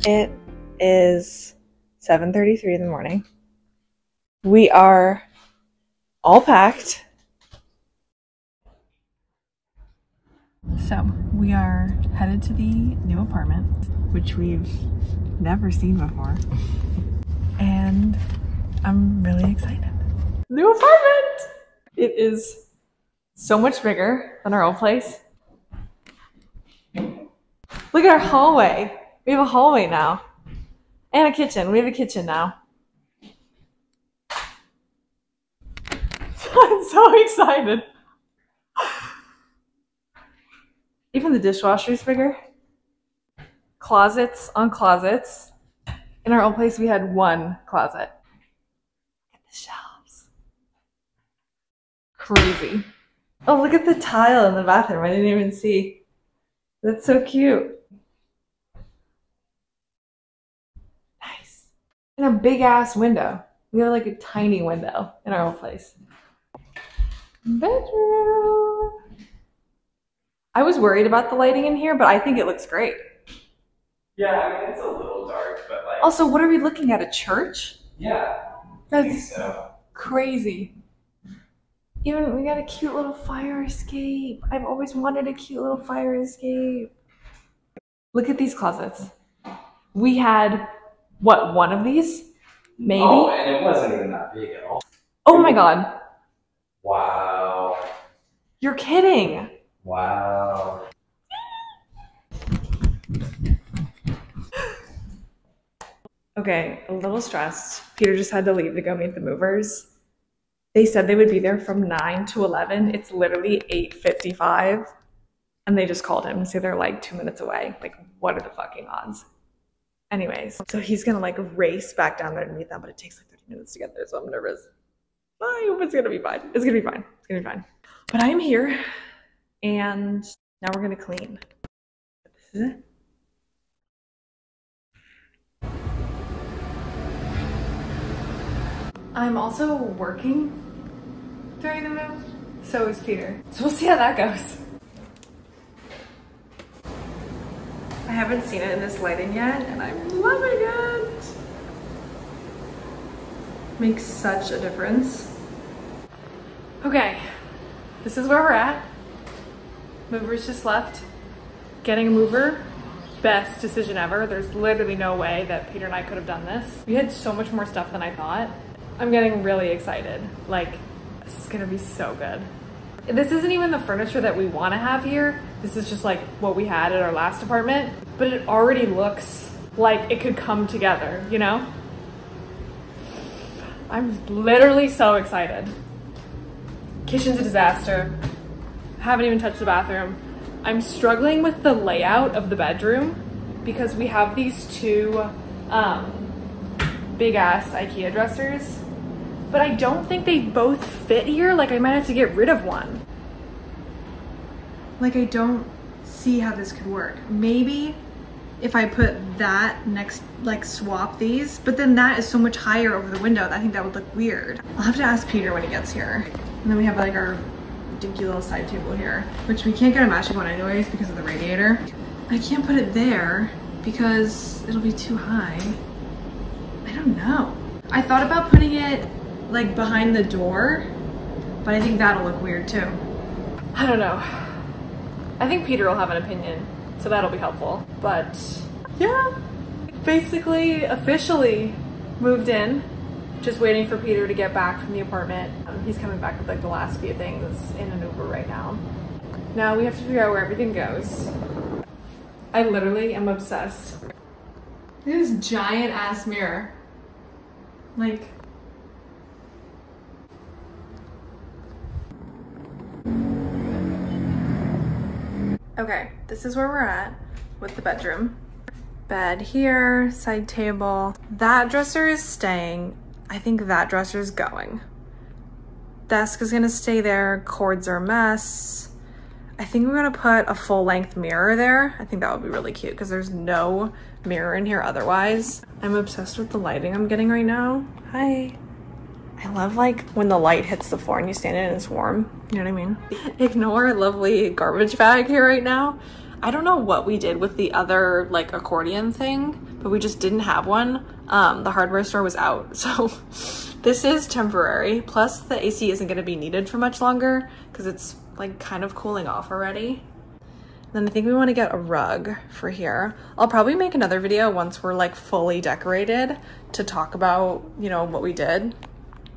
It is 7:33 in the morning. We are all packed. So we are headed to the new apartment, which we've never seen before. And I'm really excited. New apartment! It is so much bigger than our old place. Look at our hallway. We have a hallway now. And a kitchen. We have a kitchen now. I'm so excited. Even the dishwasher is bigger. Closets on closets. In our old place, we had one closet. Look at the shelves. Crazy. Oh, look at the tile in the bathroom. I didn't even see. That's so cute. Nice. And a big ass window. We have like a tiny window in our old place. Bedroom. I was worried about the lighting in here, but I think it looks great. Yeah, I mean, it's a little dark, but like... Also, what are we looking at? A church? Yeah, That's I think so. Crazy. Even we got a cute little fire escape. I've always wanted a cute little fire escape. Look at these closets. We had, what, one of these? Maybe? Oh, and it wasn't even that big at all. Oh my god. Wow. You're kidding. Wow. Okay, a little stressed. Peter just had to leave to go meet the movers. They said they would be there from 9 to 11. It's literally 8:55. And they just called him to say they're like 2 minutes away. Like, what are the fucking odds? Anyways, so he's gonna like race back down there to meet them, but it takes like 30 minutes to get there, so I'm nervous. I hope it's gonna be fine. It's gonna be fine. It's gonna be fine. But I am here, and now we're gonna clean. This is it. I'm also working during the move, so is Peter. So we'll see how that goes. I haven't seen it in this lighting yet, and I'm loving it. Makes such a difference. Okay, this is where we're at. Movers just left. Getting a mover, best decision ever. There's literally no way that Peter and I could have done this. We had so much more stuff than I thought. I'm getting really excited. Like, this is gonna be so good. This isn't even the furniture that we want to have here. This is just like what we had at our last apartment, but it already looks like it could come together, you know? I'm literally so excited. Kitchen's a disaster. Haven't even touched the bathroom. I'm struggling with the layout of the bedroom because we have these two big ass IKEA dressers, but I don't think they both fit here. Like, I might have to get rid of one. Like, I don't see how this could work. Maybe if I put that next, like swap these, but then that is so much higher over the window. I think that would look weird. I'll have to ask Peter when he gets here. And then we have like our ridiculous side table here, which we can't get a matching one anyways because of the radiator. I can't put it there because it'll be too high. I don't know. I thought about putting it like behind the door, but I think that'll look weird too. I don't know. I think Peter will have an opinion, so that'll be helpful. But yeah, basically officially moved in. Just waiting for Peter to get back from the apartment. He's coming back with like the last few things in an Uber right now. Now we have to figure out where everything goes. I literally am obsessed. Look at this giant ass mirror. Like, okay, this is where we're at with the bedroom. Bed here, side table. That dresser is staying. I think that dresser is going. Desk is gonna stay there. Cords are a mess. I think we're gonna put a full length mirror there. I think that would be really cute because there's no mirror in here otherwise. I'm obsessed with the lighting I'm getting right now. Hi. I love like when the light hits the floor and you stand in it and it's warm. You know what I mean? Ignore a lovely garbage bag here right now. I don't know what we did with the other like accordion thing, but we just didn't have one. The hardware store was out, so this is temporary. Plus the AC isn't going to be needed for much longer because it's like kind of cooling off already. Then I think we want to get a rug for here. I'll probably make another video once we're like fully decorated to talk about, you know, what we did.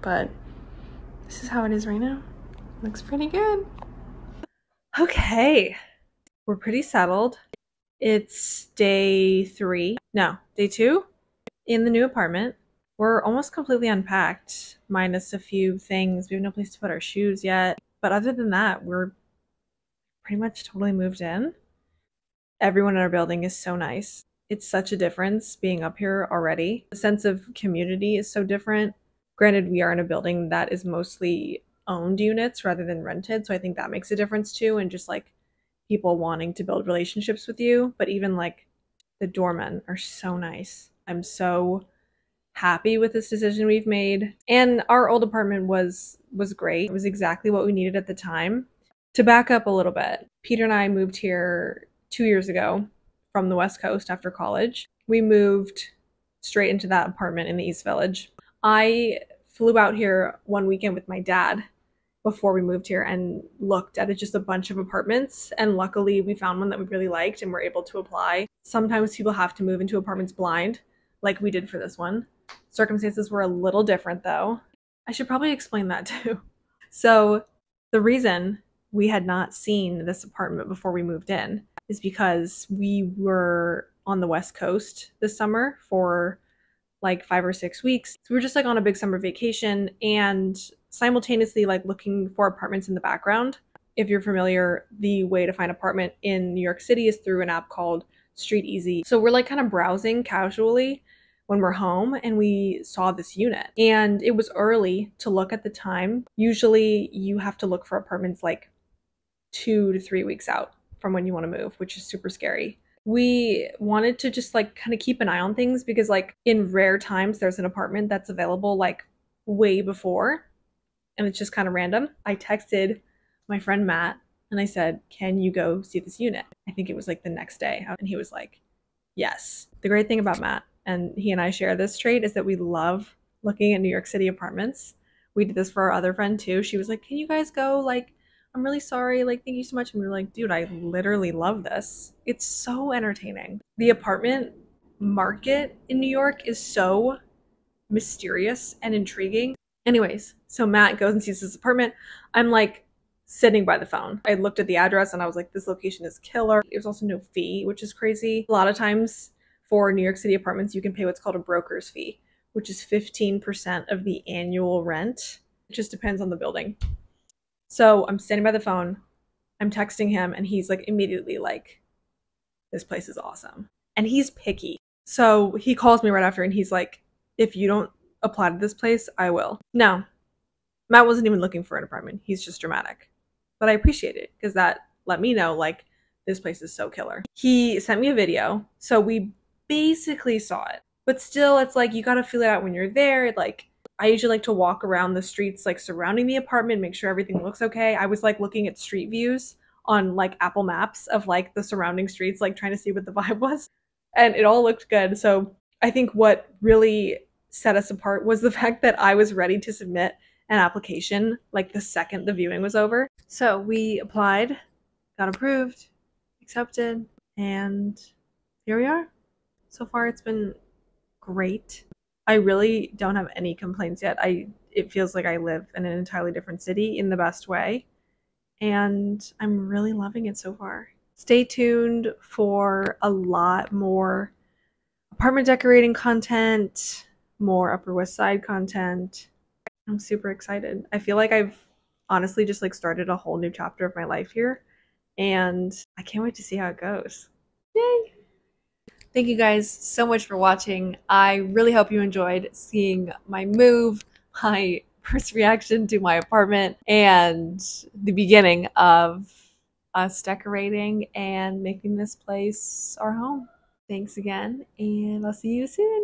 But this is how it is right now. Looks pretty good. Okay, we're pretty settled. It's day 2 in the new apartment. We're almost completely unpacked, minus a few things. We have no place to put our shoes yet. But other than that, we're pretty much totally moved in. Everyone in our building is so nice. It's such a difference being up here already. The sense of community is so different. Granted, we are in a building that is mostly owned units rather than rented, so I think that makes a difference too, and just like people wanting to build relationships with you. But even like the doormen are so nice. I'm so happy with this decision we've made. And our old apartment was great. It was exactly what we needed at the time. To back up a little bit, Peter and I moved here 2 years ago from the West Coast after college. We moved straight into that apartment in the East Village. I flew out here one weekend with my dad before we moved here and looked at just a bunch of apartments, and luckily we found one that we really liked and were able to apply. Sometimes people have to move into apartments blind, like we did for this one. Circumstances were a little different though. I should probably explain that too. So the reason we had not seen this apartment before we moved in is because we were on the West Coast this summer for like 5 or 6 weeks. So we were just like on a big summer vacation and simultaneously like looking for apartments in the background. If you're familiar, the way to find an apartment in New York City is through an app called Street Easy. So we're like kind of browsing casually when we're home, and we saw this unit. And it was early to look at the time. Usually you have to look for apartments like 2 to 3 weeks out from when you want to move, which is super scary. We wanted to just like kind of keep an eye on things because like in rare times there's an apartment that's available like way before, and it's just kind of random. I texted my friend Matt and I said, can you go see this unit? I think it was like the next day, and he was like, yes. The great thing about Matt, and he and I share this trait, is that we love looking at New York City apartments. We did this for our other friend too. She was like, can you guys go? Like, I'm really sorry. Like, thank you so much. And we were like, dude, I literally love this. It's so entertaining. The apartment market in New York is so mysterious and intriguing. Anyways, so Matt goes and sees this apartment. I'm like sitting by the phone. I looked at the address and I was like, this location is killer. There's also no fee, which is crazy. A lot of times for New York City apartments, you can pay what's called a broker's fee, which is 15% of the annual rent. It just depends on the building. So I'm standing by the phone, I'm texting him, and he's like immediately like, this place is awesome. And he's picky. So he calls me right after and he's like, if you don't apply to this place, I will. Now, Matt wasn't even looking for an apartment. He's just dramatic. But I appreciate it because that let me know like this place is so killer. He sent me a video, so we basically saw it. But still, it's like you gotta feel it out when you're there. Like, I usually like to walk around the streets like surrounding the apartment, make sure everything looks okay. I was like looking at street views on like Apple Maps of like the surrounding streets, like trying to see what the vibe was. And it all looked good. So I think what really set us apart was the fact that I was ready to submit an application like the second the viewing was over. So we applied, got approved, accepted, and here we are. So far it's been great. I really don't have any complaints yet. It feels like I live in an entirely different city in the best way, and I'm really loving it so far. Stay tuned for a lot more apartment decorating content, more Upper West Side content. I'm super excited. I feel like I've honestly just like started a whole new chapter of my life here, and I can't wait to see how it goes. Yay! Thank you guys so much for watching. I really hope you enjoyed seeing my move, my first reaction to my apartment, and the beginning of us decorating and making this place our home. Thanks again, and I'll see you soon.